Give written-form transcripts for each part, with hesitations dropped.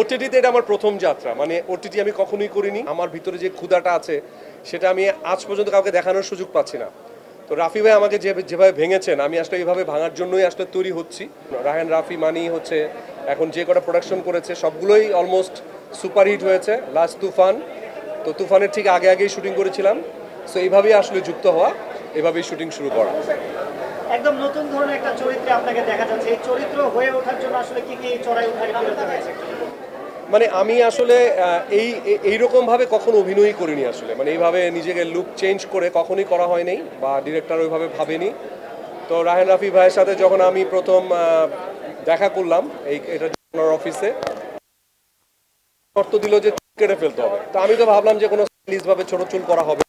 ওটিটিতে এটা আমার প্রথম যাত্রা, মানে ওটিটি আমি কখনোই করিনি। আমার ভিতরে যে ক্ষুধাটা আছে সেটা আমি আজ পর্যন্ত কাউকে দেখানোর সুযোগ পাচ্ছি না। তো রাফি ভাই আমাকে যেভাবে ভেঙেছেন, আমি আসলে এইভাবে ভাঙার জন্যই আসলে তৈরি হচ্ছি। রায়হান রাফি মানি হচ্ছে এখন যে কটা প্রোডাকশন করেছে সবগুলোই অলমোস্ট সুপারহিট হয়েছে। লাস্ট তুফান, তো তুফানের ঠিক আগে আগেই শুটিং করেছিলাম। সো এইভাবেই আসলে যুক্ত হওয়া, এভাবেই শুটিং শুরু করা। একদম নতুন ধরনের একটা চরিত্রে আপনাকে দেখা যাচ্ছে। এই চরিত্র হয়ে ওঠার জন্য আসলে কি কি চড়াই উতরাই পেরোতে হয়েছে? মানে আমি আসলে এইরকমভাবে কখনো অভিনয়ই করিনি আসলে, মানে এইভাবে নিজেকে লুক চেঞ্জ করে কখনোই করা হয়নি বা ডিরেক্টর ওইভাবে ভাবেনি। তো রায়হান রাফি ভাইয়ের সাথে যখন আমি প্রথম দেখা করলাম এটা অফিসে, শর্ত দিল যে চুল কেটে ফেলতে হবে। তো আমি তো ভাবলাম যে কোনো স্টাইলিশভাবে ছোট চুল করা হবে।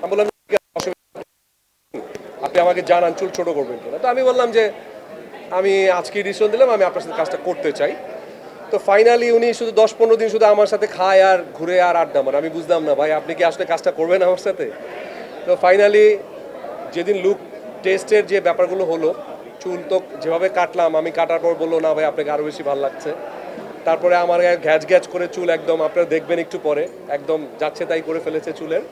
আমি বললাম ঠিক আছে, অসুবিধা নেই, আপনি আমাকে জানান চুল ছোট করবেন কিনা। তো আমি বললাম যে আমি আজকে ডিসিশন দিলাম আমি আপনার সাথে কাজটা করতে চাই। তো ফাইনালি উনি শুধু 10-15 দিন শুধু আমার সাথে খায় আর ঘুরে আর আড্ডা মারে। আমি বুঝলাম না ভাই আপনি কি আসলে কাজটা করবেন আমার সাথে। তো ফাইনালি যেদিন লুক টেস্টের যে ব্যাপারগুলো হলো, চুল তো যেভাবে কাটলাম, আমি কাটার পর বললো না ভাই আপনাকে আরও বেশি ভালো লাগছে। তারপরে আমার ঘ্যাচ ঘ্যাচ করে চুল একদম, আপনারা দেখবেন একটু পরে, একদম যাচ্ছে তাই করে ফেলেছে চুলের।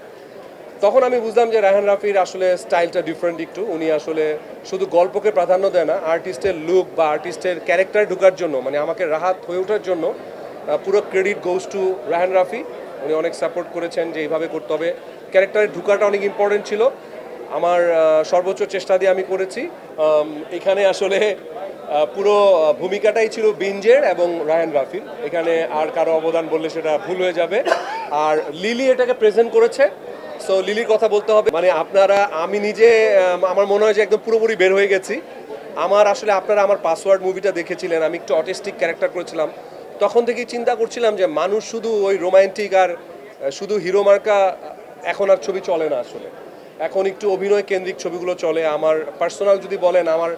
তখন আমি বুঝলাম যে রায়হান রাফির আসলে স্টাইলটা ডিফারেন্ট একটু। উনি আসলে শুধু গল্পকে প্রাধান্য দেয় না, আর্টিস্টের লুক বা আর্টিস্টের ক্যারেক্টার ঢোকার জন্য, মানে আমাকে রাহাত হয়ে ওঠার জন্য পুরো credit goes to Raihan Rafi. উনি অনেক সাপোর্ট করেছেন যে এইভাবে করতে হবে, ক্যারেক্টারের ঢোকাটা অনেক ইম্পর্টেন্ট ছিল। আমার সর্বোচ্চ চেষ্টা দিয়ে আমি করেছি। এখানে আসলে পুরো ভূমিকাটাই ছিল বিঞ্জের এবং রায়হান রাফির। এখানে আর কারো অবদান বললে সেটা ভুল হয়ে যাবে। আর লিলি এটাকে প্রেজেন্ট করেছে, সো লিলির কথা বলতে হবে। মানে আপনারা, আমি নিজে আমার মনে হয় যে একদম পুরোপুরি বের হয়ে গেছি। আমার আসলে আপনারা আমার পাসওয়ার্ড মুভিটা দেখেছিলেন, আমি একটু অটিস্টিক ক্যারেক্টার করেছিলাম। তখন থেকেই চিন্তা করছিলাম যে মানুষ শুধু ওই রোমান্টিক আর শুধু হিরো মার্কা এখন আর ছবি চলে না আসলে। এখন একটু অভিনয় কেন্দ্রিক ছবিগুলো চলে। আমার পার্সোনাল যদি বলেন, আমার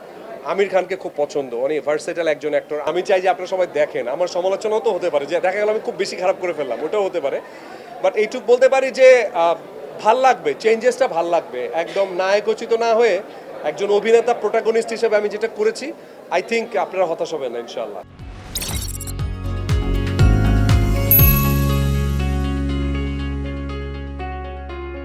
আমির খানকে খুব পছন্দ, অনেক ভার্সেটাইল একজন অ্যাক্টর। আমি চাই যে আপনারা সবাই দেখেন। আমার সমালোচনাও তো হতে পারে যে দেখা গেল আমি খুব বেশি খারাপ করে ফেললাম, ওটাও হতে পারে। বাট এইটুকু বলতে পারি যে ভাল লাগবে, চেঞ্জেসটা ভাল লাগবে। একদম নায়কোচিত না হয়ে একজন অভিনেতা প্রোটাগনিস্ট হিসেবে আমি যেটা করেছি, আই থিঙ্ক আপনারা হতাশ হবেন না ইনশাআল্লাহ।